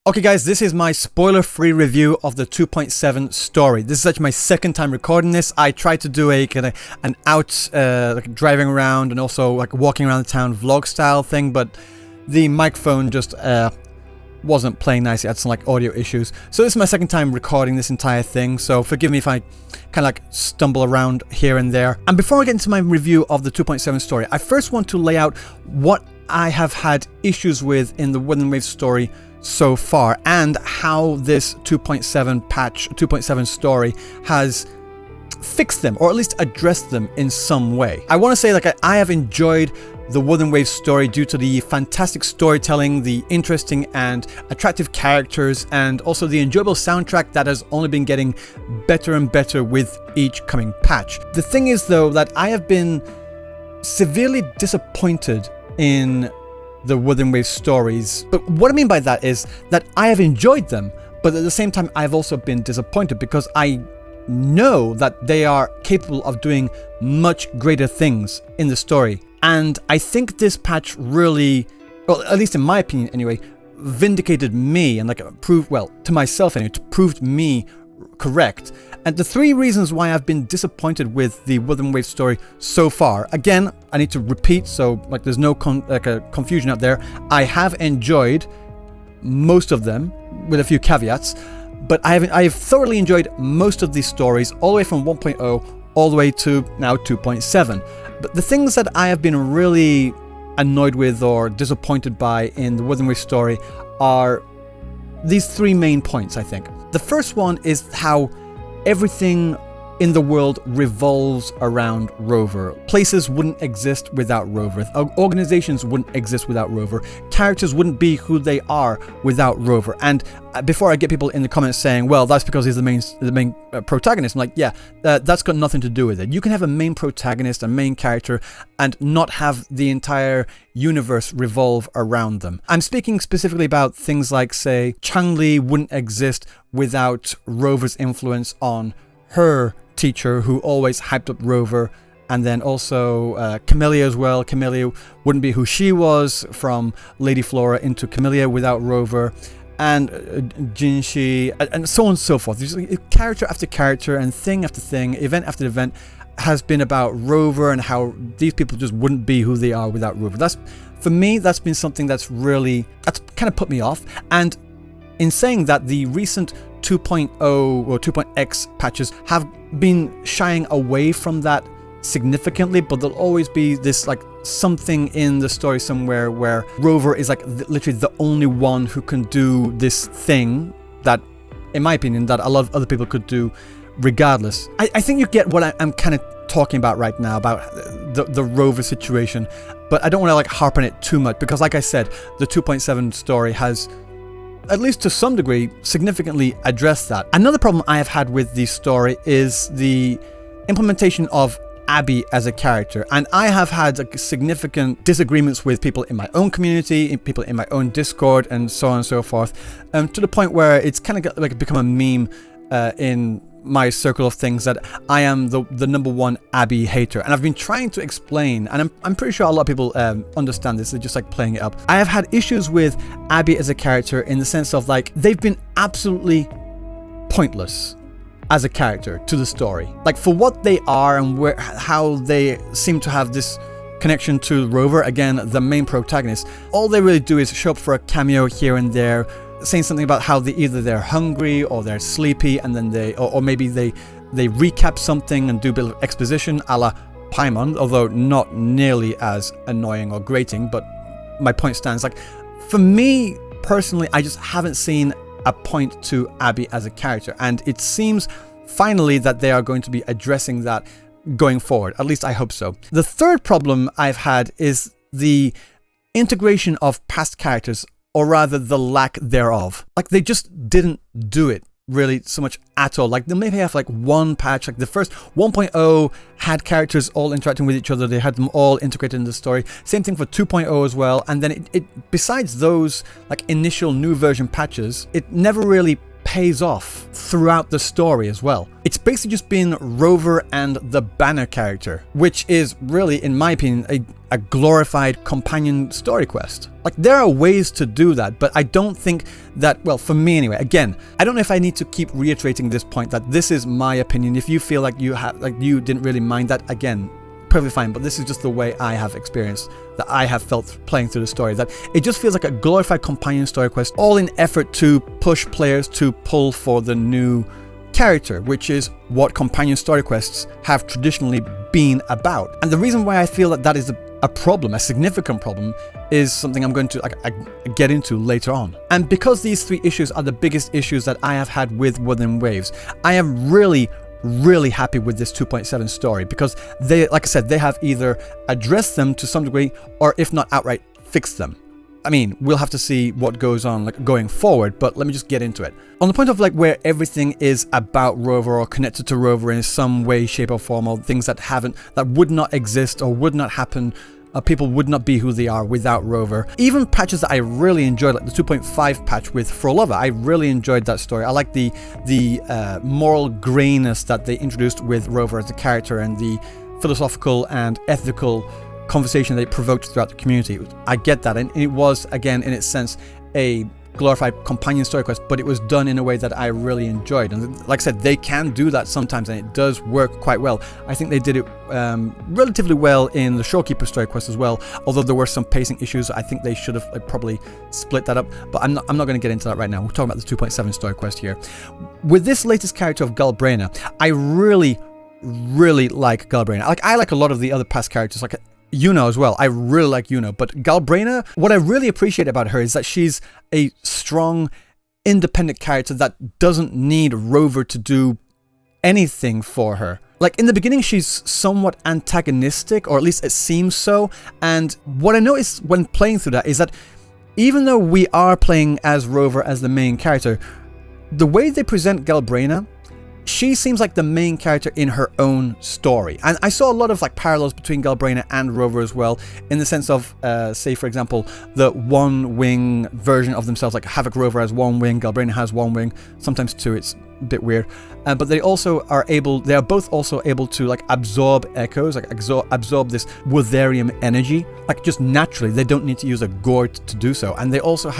Okay guys, this is my spoiler-free review of the 2.7 story. This is actually my second time recording this. I tried to do a kind of an like driving around and also like walking around the town vlog style thing, but the microphone just wasn't playing nicely. I had some like audio issues. So this is my second time recording this entire thing, so forgive me if I kind of like stumble around here and there. And before I get into my review of the 2.7 story, I first want to lay out what I have had issues with in the Wuthering Waves story so far, and how this 2.7 patch, 2.7 story has fixed them, or at least addressed them in some way. I want to say, like, I have enjoyed the Wuthering Waves story due to the fantastic storytelling, the interesting and attractive characters, and also the enjoyable soundtrack that has only been getting better and better with each coming patch. The thing is, though, that I have been severely disappointed in the Wuthering Waves stories. But what I mean by that is that I have enjoyed them, but at the same time I've also been disappointed because I know that they are capable of doing much greater things in the story. And I think this patch really, well, at least in my opinion anyway, vindicated me and like proved, well, to myself anyway, proved me correct. And the three reasons why I've been disappointed with the Wuthering Waves story so far, again, I need to repeat so like there's no confusion out there. I have enjoyed most of them with a few caveats, but I have thoroughly enjoyed most of these stories all the way from 1.0 all the way to now 2.7. But the things that I have been really annoyed with or disappointed by in the Wuthering Waves story are these three main points, I think. The first one is how everything in the world revolves around Rover. Places wouldn't exist without Rover. Organizations wouldn't exist without Rover. Characters wouldn't be who they are without Rover. And before I get people in the comments saying, well, that's because he's the main protagonist, I'm like, yeah, that's got nothing to do with it. You can have a main protagonist, a main character, and not have the entire universe revolve around them. I'm speaking specifically about things like, say, Chang-Li wouldn't exist without Rover's influence on her teacher, who always hyped up Rover, and then also Camellia as well. Camellia wouldn't be who she was from Lady Flora into Camellia without Rover, and Jinshi, and so on and so forth. There's character after character and thing after thing, event after event has been about Rover and how these people just wouldn't be who they are without Rover. That's, for me, that's been something that's kind of put me off. And in saying that, the recent 2.0 or 2.x patches have been shying away from that significantly, but there'll always be this like something in the story somewhere where Rover is like literally the only one who can do this thing that, in my opinion, that a lot of other people could do regardless. I think you get what I'm kind of talking about right now, about the Rover situation, but I don't want to like harp on it too much because, like I said, the 2.7 story has, at least to some degree, significantly addressed that. Another problem I have had with the story is the implementation of Abby as a character, and I have had like significant disagreements with people in my own community, people in my own Discord, and so on and so forth, to the point where it's kind of like become a meme in my circle of things that I am the #1 Abby hater. And I've been trying to explain, and I'm pretty sure a lot of people understand this, they're just like playing it up. I have had issues with Abby as a character in the sense of like they've been absolutely pointless as a character to the story. Like for what they are and how they seem to have this connection to Rover, again, the main protagonist, all they really do is show up for a cameo here and there, saying something about how either they're hungry or they're sleepy, and then or maybe they recap something and do a bit of exposition a la Paimon, although not nearly as annoying or grating, but my point stands. Like, for me personally, I just haven't seen a point to Abby as a character, and it seems finally that they are going to be addressing that going forward. At least I hope so. The third problem I've had is the integration of past characters, or rather the lack thereof. Like they just didn't do it really so much at all. Like they maybe have like one patch, like the first 1.0 had characters all interacting with each other, they had them all integrated in the story. Same thing for 2.0 as well, and then it besides those like initial new version patches, it never really pays off throughout the story as well. It's basically just been Rover and the Banner character, which is really, in my opinion, a glorified companion story quest. Like, there are ways to do that, but I don't think that, well, for me anyway, again, I don't know if I need to keep reiterating this point that this is my opinion. If you feel like you didn't really mind that, again, perfectly fine, but this is just the way I have experienced, that I have felt playing through the story, that it just feels like a glorified companion story quest, all in effort to push players to pull for the new character, which is what companion story quests have traditionally been about. And the reason why I feel that that is a problem, a significant problem, is something I'm going to get into later on. And because these three issues are the biggest issues that I have had with Wuthering Waves, I am really happy with this 2.7 story, because they, like I said, they have either addressed them to some degree, or if not outright fixed them. I mean, we'll have to see what goes on going forward, but let me just get into it. On the point of where everything is about Rover or connected to Rover in some way, shape or form, or things that would not exist or would not happen, people would not be who they are without Rover. Even patches that I really enjoyed, like the 2.5 patch with Frolova, I really enjoyed that story. I like the moral grayness that they introduced with Rover as a character, and the philosophical and ethical conversation they provoked throughout the community. I get that, and it was, again, in its sense, a glorified companion story quest, but it was done in a way that I really enjoyed. And like I said, they can do that sometimes, and it does work quite well. I think they did it relatively well in the Showkeeper story quest as well, although there were some pacing issues. I think they should have probably split that up, but I'm not going to get into that right now. We're talking about the 2.7 story quest here. With this latest character of Galbraina, I really like Galbraina. I like a lot of the other past characters, like Yuno as well. I really like Yuno, but Galbraina, what I really appreciate about her is that she's a strong, independent character that doesn't need Rover to do anything for her. Like, in the beginning, she's somewhat antagonistic, or at least it seems so, and what I noticed when playing through that is that even though we are playing as Rover as the main character, the way they present Galbraina, she seems like the main character in her own story. And I saw a lot of parallels between Galbraina and Rover as well, in the sense of, say for example, the one wing version of themselves. Like Havoc Rover has one wing, Galbraina has one wing, sometimes two. It's a bit weird. But they are both also able to absorb echoes, absorb this Wutherium energy, just naturally. They don't need to use a gourd to do so. And they also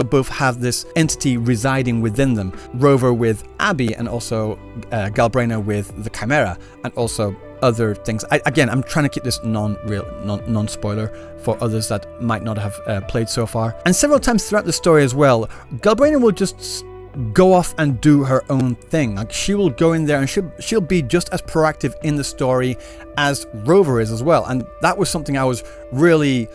both have this entity residing within them. Rover with Abby, and also Galbraina with the Chimera, and also other things. Again, I'm trying to keep this non-spoiler for others that might not have played so far. And several times throughout the story as well, Galbraina will just go off and do her own thing. She will go in there and she'll be just as proactive in the story as Rover is as well. And that was something I was really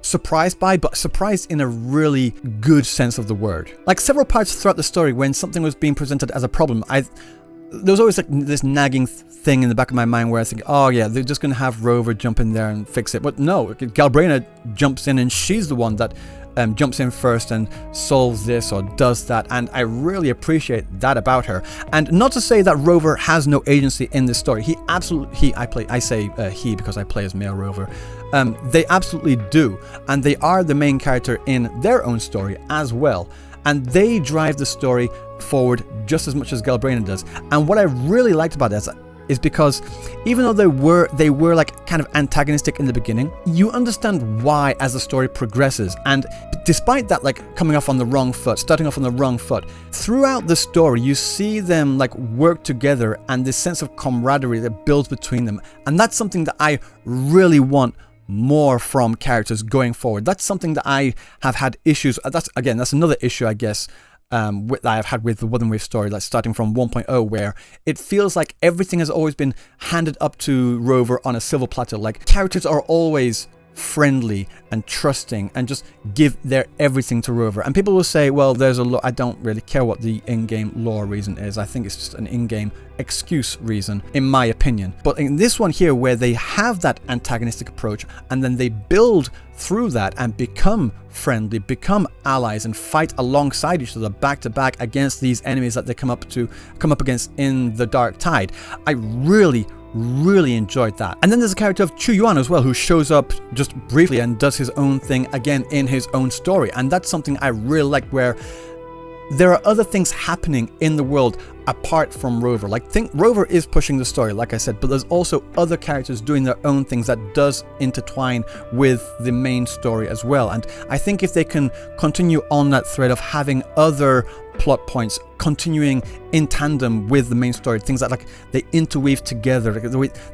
surprised by, but surprised in a really good sense of the word. Several parts throughout the story, when something was being presented as a problem, there was always this nagging thing in the back of my mind where I think, oh yeah, they're just going to have Rover jump in there and fix it. But no, Galbraina jumps in, and she's the one that jumps in first and solves this or does that, and I really appreciate that about her. And not to say that Rover has no agency in this story. I say he because I play as male Rover. They absolutely do, and they are the main character in their own story as well, and they drive the story forward just as much as Galbraina does. And what I really liked about this is because even though they were kind of antagonistic in the beginning, you understand why as the story progresses. And despite that starting off on the wrong foot, throughout the story you see them work together, and this sense of camaraderie that builds between them. And that's something that I really want more from characters going forward. That's something that I have had issues. That's another issue, I guess, that I've had with the Wuthering Waves story, starting from 1.0, where it feels like everything has always been handed up to Rover on a silver platter. Characters are always friendly and trusting and just give their everything to Rover. And people will say, well, there's a lot, I don't really care what the in-game lore reason is. I think it's just an in-game excuse reason, in my opinion. But in this one here, where they have that antagonistic approach, and then they build through that and become friendly, become allies, and fight alongside each other back to back against these enemies that they come up against in the Dark Tide, I really enjoyed that. And then there's a character of Chuyuan as well, who shows up just briefly and does his own thing again in his own story. And that's something I really like, where there are other things happening in the world apart from Rover. Like, Rover is pushing the story, like I said, but there's also other characters doing their own things that does intertwine with the main story as well. And I think if they can continue on that thread of having other plot points continuing in tandem with the main story, things that like they interweave together,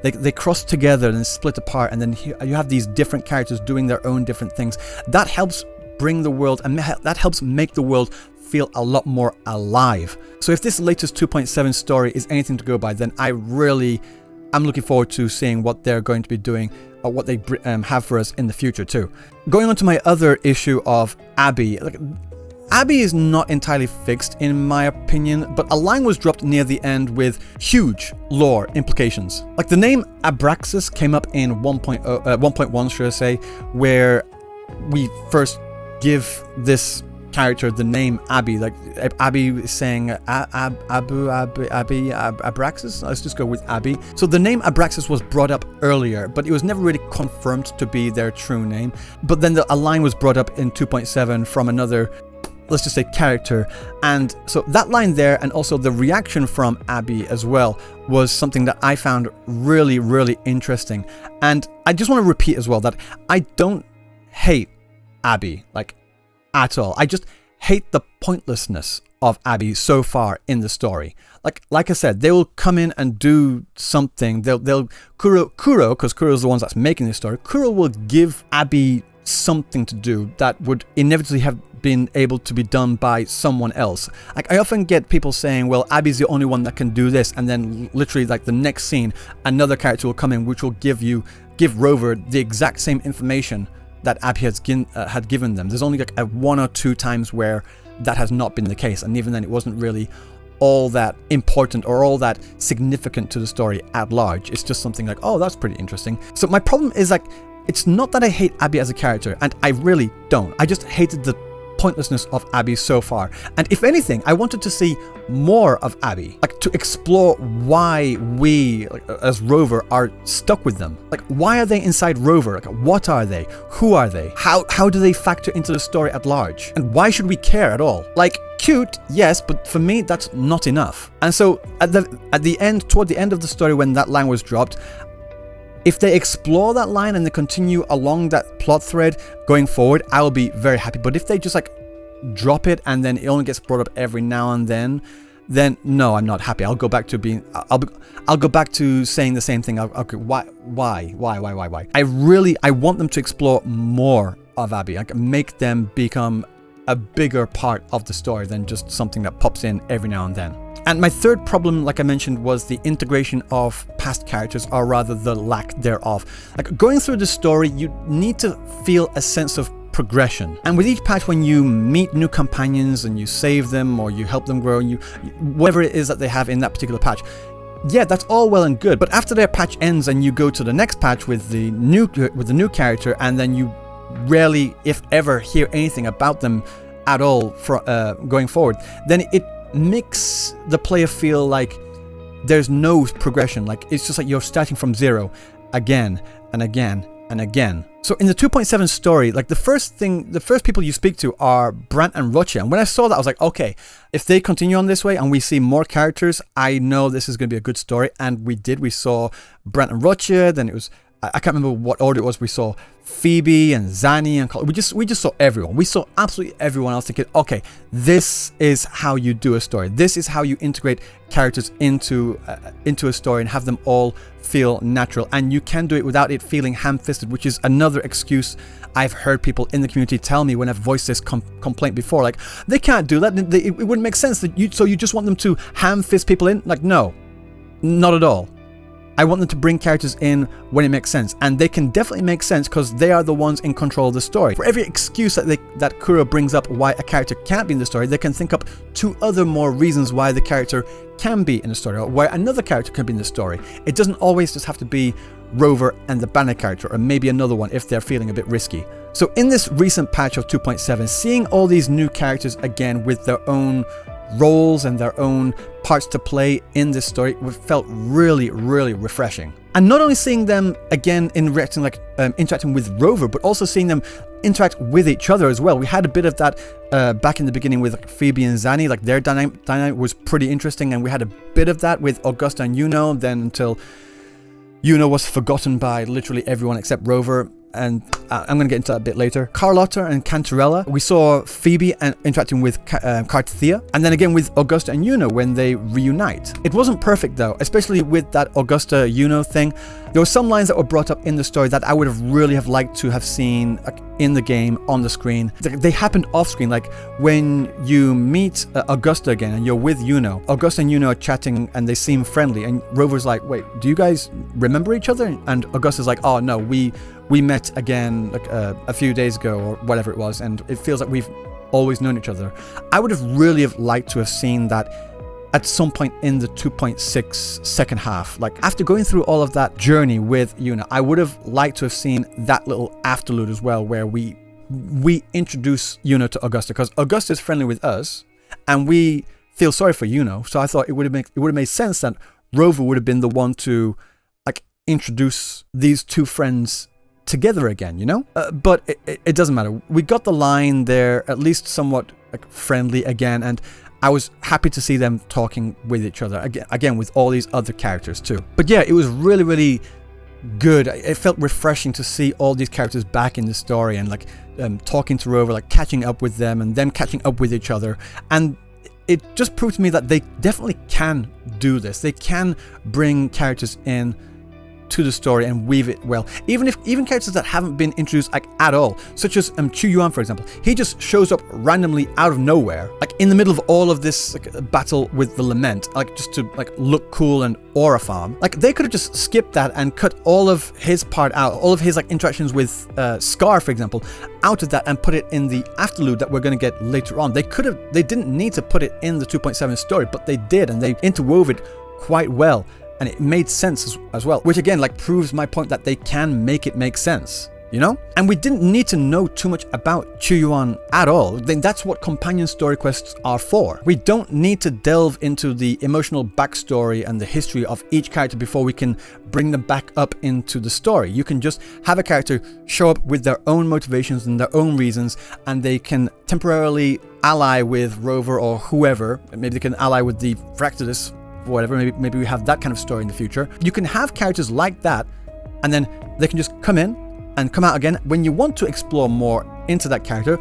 like they cross together and split apart, and then you have these different characters doing their own different things, that helps bring the world, and that helps make the world feel a lot more alive. So if this latest 2.7 story is anything to go by, then I'm looking forward to seeing what they're going to be doing, or what they have for us in the future too. Going on to my other issue of Abby. Like, Abby is not entirely fixed in my opinion, but a line was dropped near the end with huge lore implications. Like, the name Abraxas came up in 1.1, should I say, where we first give this character the name Abby. Like, Abby is saying Abraxas. Let's just go with Abby. So the name Abraxas was brought up earlier, but it was never really confirmed to be their true name. But then a line was brought up in 2.7 from another, let's just say, character, and so that line there, and also the reaction from Abby as well, was something that I found really, really interesting. And I just want to repeat as well that I don't hate Abby, like, at all. I just hate the pointlessness of Abby so far in the story. Like I said, they will come in and do something. Kuro, because Kuro is the ones that's making this story. Kuro will give Abby something to do that would inevitably have been able to be done by someone else. Like, I often get people saying, well, Abby's the only one that can do this, and then literally, like, the next scene, another character will come in which will give Rover the exact same information that Abby had given them. There's only like one or two times where that has not been the case, and even then it wasn't really all that important or all that significant to the story at large. It's just something like, oh, that's pretty interesting. So my problem is, like, it's not that I hate Abby as a character, and I really don't. I just hated the pointlessness of Abby so far. And if anything, I wanted to see more of Abby, like, to explore why we, like, as Rover, are stuck with them. Like, why are they inside Rover? Like, what are they? Who are they? How do they factor into the story at large? And why should we care at all? Like, cute, yes, but for me, that's not enough. And so toward the end of the story, when that line was dropped, if they explore that line and they continue along that plot thread going forward, I will be very happy. But if they just, like, drop it and then it only gets brought up every now and then no, I'm not happy. I'll go back to saying the same thing. Okay, why? I want them to explore more of Abby. Like, make them become a bigger part of the story than just something that pops in every now and then. And my third problem, like I mentioned, was the integration of past characters, or rather the lack thereof. Like, going through the story, you need to feel a sense of progression. And with each patch, when you meet new companions and you save them or you help them grow, and whatever it is that they have in that particular patch, yeah, that's all well and good. But after their patch ends and you go to the next patch with the new character, and then you rarely, if ever, hear anything about them at all going forward, then it makes the player feel like there's no progression. Like, it's just like you're starting from zero again and again and again. So in the 2.7 story, like, the first people you speak to are Brant and Rocha. And when I saw that, I was like, okay, if they continue on this way and we see more characters, I know this is going to be a good story. And we did. We saw Brant and Rocha, then it was, I can't remember what order it was. We saw Phoebe and Zani and we just saw everyone. We saw absolutely everyone. I was thinking, okay, this is how you do a story. This is how you integrate characters into a story and have them all feel natural. And you can do it without it feeling ham-fisted, which is another excuse I've heard people in the community tell me when I've voiced this complaint before. Like, they can't do that. It wouldn't make sense. So you just want them to ham-fist people in? Like, no, not at all. I want them to bring characters in when it makes sense, and they can definitely make sense because they are the ones in control of the story. For every excuse that Kuro brings up why a character can't be in the story, they can think up 2 other more reasons why the character can be in the story, or why another character can be in the story. It doesn't always just have to be Rover and the Banner character, or maybe another one if they're feeling a bit risky. So in this recent patch of 2.7, seeing all these new characters again with their own roles and their own parts to play in this story felt really, really refreshing. And not only seeing them again interacting with Rover, but also seeing them interact with each other as well. We had a bit of that back in the beginning with Phoebe and Zanny. Like their dynamic was pretty interesting, and we had a bit of that with Augusta and Yuno, then until Yuno was forgotten by literally everyone except Rover. And I'm going to get into that a bit later. Carlotta and Cantarella, we saw Phoebe interacting with Carthea, and then again with Augusta and Yuno when they reunite. It wasn't perfect though, especially with that Augusta-Yuno thing. There were some lines that were brought up in the story that I would have really liked to have seen in the game, on the screen. They happened off screen, like when you meet Augusta again and you're with Yuno. Augusta and Yuno are chatting and they seem friendly, and Rover's like, wait, do you guys remember each other? And Augusta's like, oh no, we met again like a few days ago or whatever it was, and it feels like we've always known each other. I would have really liked to have seen that at some point in the 2.6 second half. Like after going through all of that journey with Yuno, I would have liked to have seen that little afterlude as well, where we introduce Yuno to Augusta, because Augusta is friendly with us and we feel sorry for Yuno. So I thought it would have made sense that Rover would have been the one to like introduce these two friends together again, you know? But it doesn't matter. We got the line there, at least somewhat like friendly again, and I was happy to see them talking with each other again with all these other characters too. But yeah, it was really, really good. It felt refreshing to see all these characters back in the story and like talking to Rover, like catching up with them and then catching up with each other. And it just proved to me that they definitely can do this. They can bring characters in to the story and weave it well, even characters that haven't been introduced like at all, such as Chu Yuan, for example. He just shows up randomly out of nowhere, like in the middle of all of this like, battle with the Lament, like just to like look cool and aura farm. Like they could have just skipped that and cut all of his part out, all of his like interactions with Scar, for example, out of that and put it in the afterlude that we're going to get later on. They didn't need to put it in the 2.7 story, but they did, and they interwove it quite well. And it made sense as well, which again like proves my point that they can make it make sense, you know? And we didn't need to know too much about Chu Yuan at all. Then that's what companion story quests are for. We don't need to delve into the emotional backstory and the history of each character before we can bring them back up into the story. You can just have a character show up with their own motivations and their own reasons, and they can temporarily ally with Rover or whoever. Maybe they can ally with the Fractidus, whatever. Maybe we have that kind of story in the future. You can have characters like that, and then they can just come in and come out again. When you want to explore more into that character,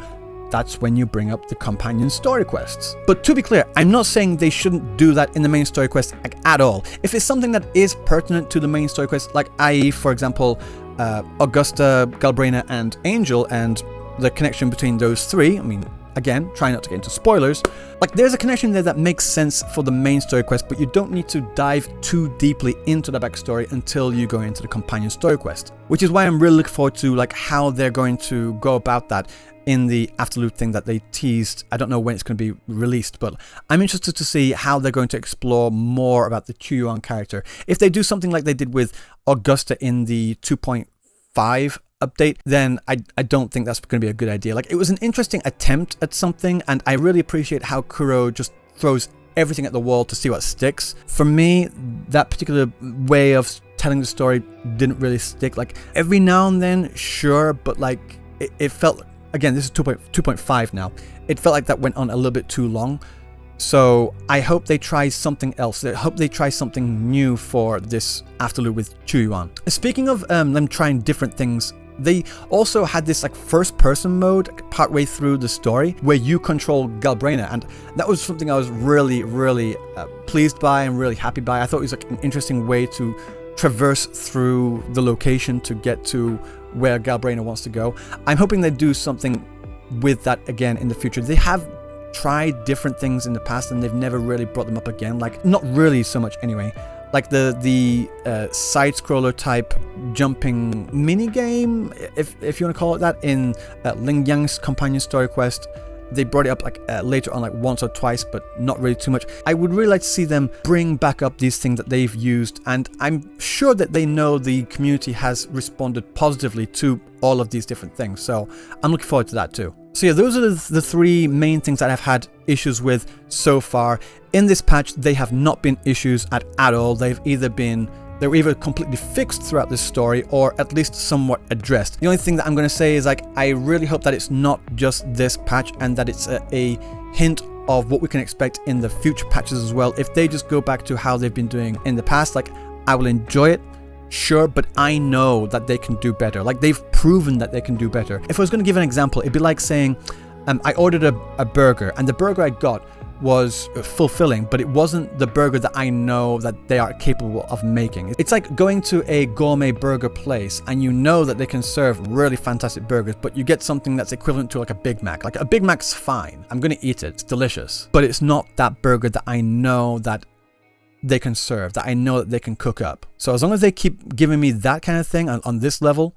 that's when you bring up the companion story quests. But to be clear, I'm not saying they shouldn't do that in the main story quest like, at all. If it's something that is pertinent to the main story quest, like i.e., for example, Augusta, Galbraina, and Angel, and the connection between those three, I mean, again, try not to get into spoilers. Like, there's a connection there that makes sense for the main story quest, but you don't need to dive too deeply into the backstory until you go into the companion story quest. Which is why I'm really looking forward to like how they're going to go about that in the afterlude thing that they teased. I don't know when it's going to be released, but I'm interested to see how they're going to explore more about the Chu Yuan character. If they do something like they did with Augusta in the 2.5 update, then I don't think that's going to be a good idea. Like, it was an interesting attempt at something, and I really appreciate how Kuro just throws everything at the wall to see what sticks. For me, that particular way of telling the story didn't really stick. Like, every now and then, sure, but like it felt, again, this is 2.5 now, it felt like that went on a little bit too long. So I hope they try something else. I hope they try something new for this afterlude with Chu Yuan. Speaking of them trying different things, they also had this like first person mode partway through the story where you control Galbraina, and that was something I was really pleased by and really happy by. I thought it was like an interesting way to traverse through the location to get to where Galbraina wants to go. I'm hoping they do something with that again in the future. They have tried different things in the past and they've never really brought them up again. Like, not really so much anyway. Like the side-scroller type jumping mini-game, if you want to call it that, in Ling Yang's companion story quest. They brought it up like later on, like once or twice, but not really too much. I would really like to see them bring back up these things that they've used, and I'm sure that they know the community has responded positively to all of these different things, so I'm looking forward to that too. So yeah, those are the three main things that I've had issues with so far. In this patch, they have not been issues at all. They were either completely fixed throughout this story or at least somewhat addressed. The only thing that I'm going to say is like, I really hope that it's not just this patch and that it's a hint of what we can expect in the future patches as well. If they just go back to how they've been doing in the past, like, I will enjoy it. Sure, but I know that they can do better. Like, they've proven that they can do better. If I was going to give an example, it'd be like saying, I ordered a burger, and the burger I got was fulfilling, but it wasn't the burger that I know that they are capable of making. It's like going to a gourmet burger place, and you know that they can serve really fantastic burgers, but you get something that's equivalent to like a Big Mac. Like, a Big Mac's fine. I'm going to eat it. It's delicious. But it's not that burger that I know that they can serve, that I know that they can cook up. So as long as they keep giving me that kind of thing on this level,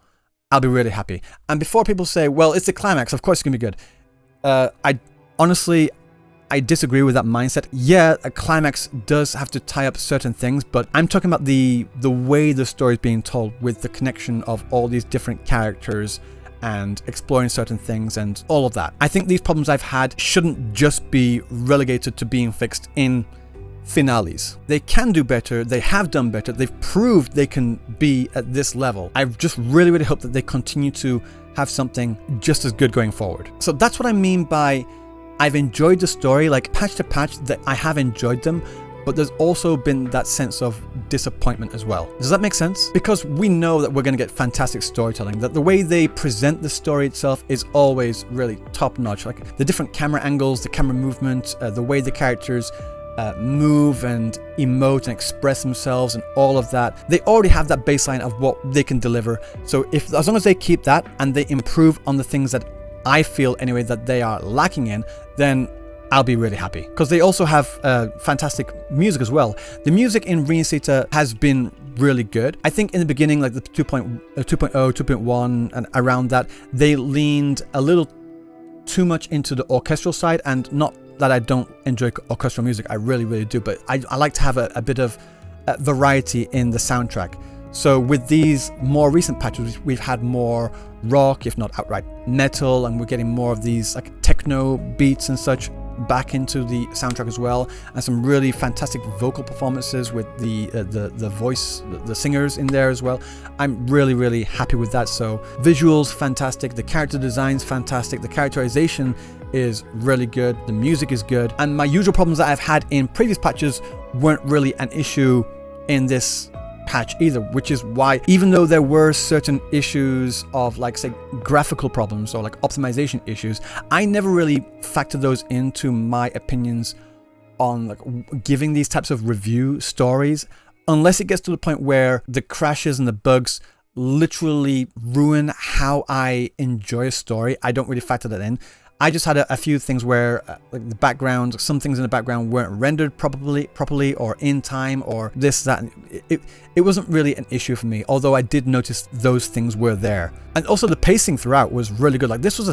I'll be really happy. And before people say, well, it's the climax, of course it's gonna be good. I disagree with that mindset. Yeah, a climax does have to tie up certain things, but I'm talking about the way the story is being told, with the connection of all these different characters and exploring certain things and all of that. I think these problems I've had shouldn't just be relegated to being fixed in finales. They can do better, they have done better, they've proved they can be at this level. I just really hope that they continue to have something just as good going forward. So that's what I mean by I've enjoyed the story, like patch to patch, that I have enjoyed them, but there's also been that sense of disappointment as well. Does that make sense? Because we know that we're going to get fantastic storytelling, that the way they present the story itself is always really top notch. Like the different camera angles, the camera movement, the way the characters move and emote and express themselves and all of that. They already have that baseline of what they can deliver. So as long as they keep that and they improve on the things that I feel anyway that they are lacking in, then I'll be really happy. Because they also have fantastic music as well. The music in Ryuuku has been really good. I think in the beginning, like the 2.0, 2.1 and around that, they leaned a little too much into the orchestral side, and not that I don't enjoy orchestral music, I really do, but I like to have a bit of variety in the soundtrack. So with these more recent patches, we've had more rock, if not outright metal, and we're getting more of these like techno beats and such back into the soundtrack as well, and some really fantastic vocal performances with the voice, the singers in there as well. I'm really happy with that. So visuals fantastic, the character design's fantastic, the characterization is really good, the music is good, and my usual problems that I've had in previous patches weren't really an issue in this patch either, which is why, even though there were certain issues of like say graphical problems or like optimization issues, I never really factored those into my opinions on like giving these types of review stories, unless it gets to the point where the crashes and the bugs literally ruin how I enjoy a story. I don't really factor that in. I just had a few things where like the background, some things in the background weren't rendered properly or in time or this, that. It wasn't really an issue for me, although I did notice those things were there. And also the pacing throughout was really good. Like this was a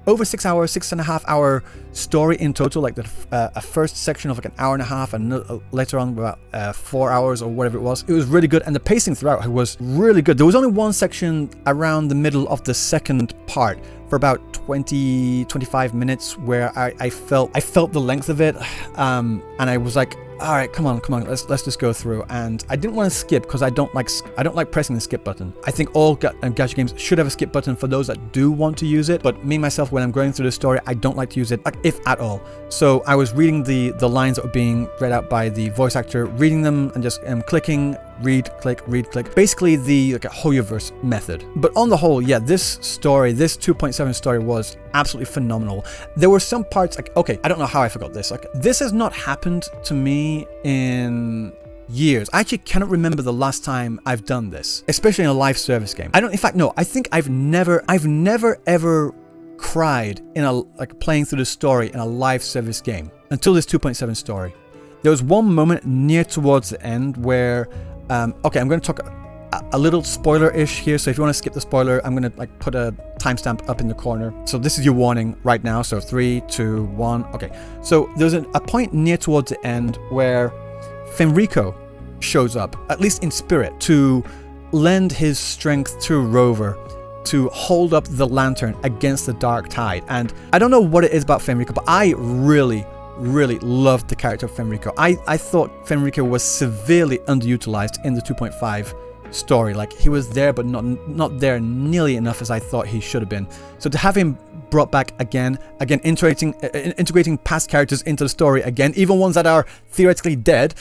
over 6 hour, 6.5 hour story in total. Like a first section of like an hour and a half, and later on about 4 hours or whatever it was. It was really good, and the pacing throughout was really good. There was only one section around the middle of the second part for about 20-25 minutes where I felt the length of it, and I was like, all right, come on, let's just go through. And I didn't want to skip because I don't like pressing the skip button. I think all gacha games should have a skip button for those that do want to use it, but me myself, when I'm going through the story, I don't like to use it, like, if at all. So I was reading the lines that were being read out by the voice actor, reading them and just clicking, read, click, basically the like a Hoyoverse method. But on the whole, yeah, this 2.7 story was absolutely phenomenal. There were some parts like, okay, I don't know how I forgot this. Like, this has not happened to me in years. I actually cannot remember the last time I've done this, especially in a live service game. I think I've never ever cried in playing through the story in a live service game until this 2.7 story. There was one moment near towards the end where okay, I'm going to talk a little spoiler-ish here, so if you want to skip the spoiler, I'm going to like put a timestamp up in the corner. So this is your warning right now. So 3, 2, 1. Okay. So there's a point near towards the end where Fenrico shows up, at least in spirit, to lend his strength to Rover to hold up the lantern against the dark tide. And I don't know what it is about Fenrico, but I really loved the character of Fenrico. I thought Fenrico was severely underutilized in the 2.5 story. Like, he was there, but not there nearly enough as I thought he should have been. So to have him brought back again, integrating past characters into the story again, even ones that are theoretically dead.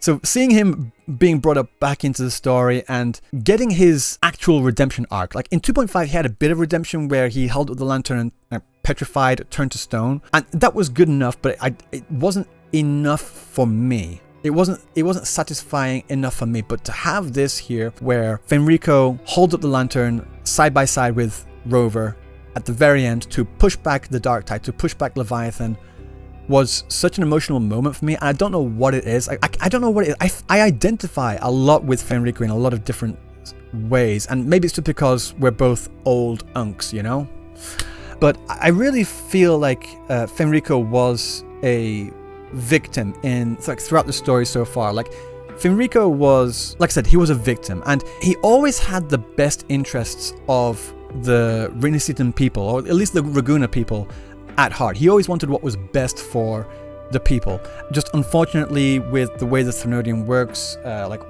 So seeing him being brought up back into the story and getting his actual redemption arc. Like in 2.5, he had a bit of redemption where he held up the lantern and petrified, turned to stone, and that was good enough, but it wasn't enough for me. It wasn't satisfying enough for me. But to have this here where Fenrico holds up the lantern side by side with Rover at the very end to push back the dark tide, to push back Leviathan, was such an emotional moment for me. And I don't know what it is. I don't know what it is. I identify a lot with Fenrico in a lot of different ways, and maybe it's just because we're both old unks, you know? But I really feel like Fenrico was a victim throughout the story so far. Like, Fenrico was, like I said, he was a victim, and he always had the best interests of the Rinisitan people, or at least the Raguna people, at heart. He always wanted what was best for the people. Just unfortunately, with the way the Thenardian works, like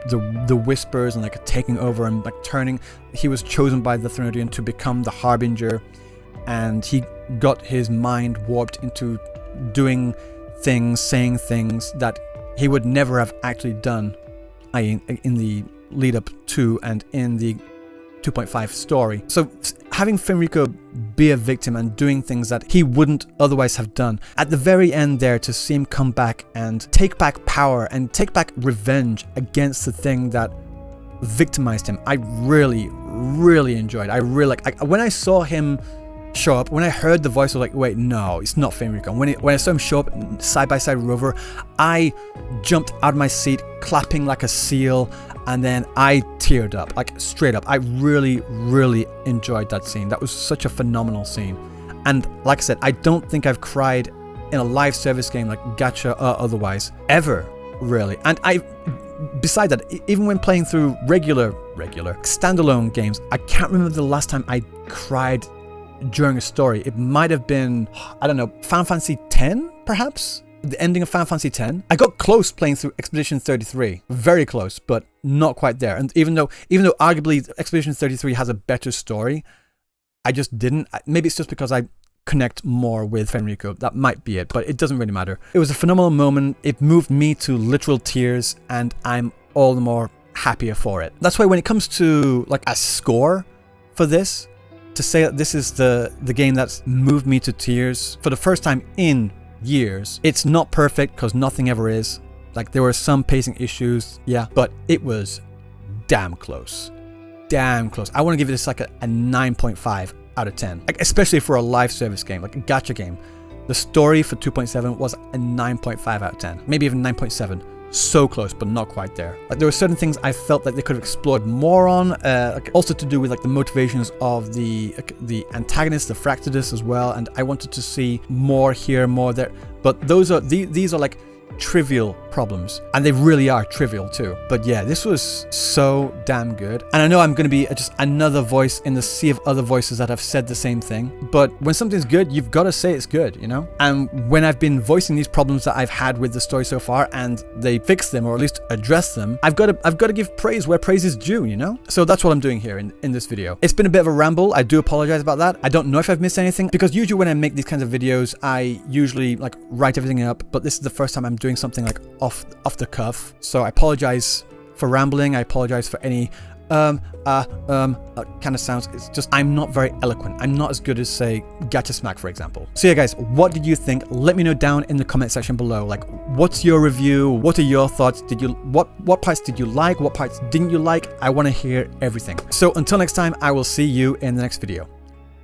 the whispers and like taking over and like turning, he was chosen by the Thenardian to become the Harbinger, and he got his mind warped into doing things, saying things that he would never have actually done, i.e. in the lead up to and in the 2.5 story. So having Fenrico be a victim and doing things that he wouldn't otherwise have done, at the very end there, to see him come back and take back power and take back revenge against the thing that victimized him, I really enjoyed. When I saw him show up, when I heard the voice, I was like, wait, no, it's not Fenrico. When I saw him show up side by side with Rover, I jumped out of my seat, clapping like a seal, and then I teared up, like straight up. I really enjoyed that scene. That was such a phenomenal scene. And like I said, I don't think I've cried in a live service game like Gacha or otherwise, ever, really. And beside that, even when playing through regular standalone games, I can't remember the last time I cried during a story. It might have been, I don't know, Final Fantasy X, perhaps? The ending of Final Fantasy X. I got close playing through Expedition 33. Very close, but not quite there. And even though arguably Expedition 33 has a better story, I just didn't. Maybe it's just because I connect more with Fenrico. That might be it, but it doesn't really matter. It was a phenomenal moment. It moved me to literal tears, and I'm all the more happier for it. That's why when it comes to like a score for this, to say that this is the game that's moved me to tears for the first time in years, it's not perfect, because nothing ever is. Like, there were some pacing issues, yeah, but it was damn close. I want to give this like a 9.5 out of 10, like, especially for a live service game, like a gacha game. The story for 2.7 was a 9.5 out of 10, maybe even 9.7. So close, but not quite there. Like, there were certain things I felt that they could have explored more on, like, also to do with like the motivations of the antagonist, the Fractidus, as well. And I wanted to see more here, more there. But these are like trivial problems, and they really are trivial too. But yeah, this was so damn good. And I know I'm going to be just another voice in the sea of other voices that have said the same thing, but when something's good, you've got to say it's good, you know? And when I've been voicing these problems that I've had with the story so far, and they fix them, or at least address them, I've got to give praise where praise is due, you know? So that's what I'm doing here in this video. It's been a bit of a ramble. I do apologize about that. I don't know if I've missed anything, because usually when I make these kinds of videos, I usually like write everything up, but this is the first time I'm doing something like off the cuff. So I apologize for rambling. I apologize for any kind of sounds. It's just, I'm not very eloquent. I'm not as good as, say, Gacha Smack, for example. So yeah, guys, what did you think? Let me know down in the comment section below. Like, what's your review? What are your thoughts? What parts did you like? What parts didn't you like? I want to hear everything. So until next time, I will see you in the next video.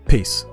Peace.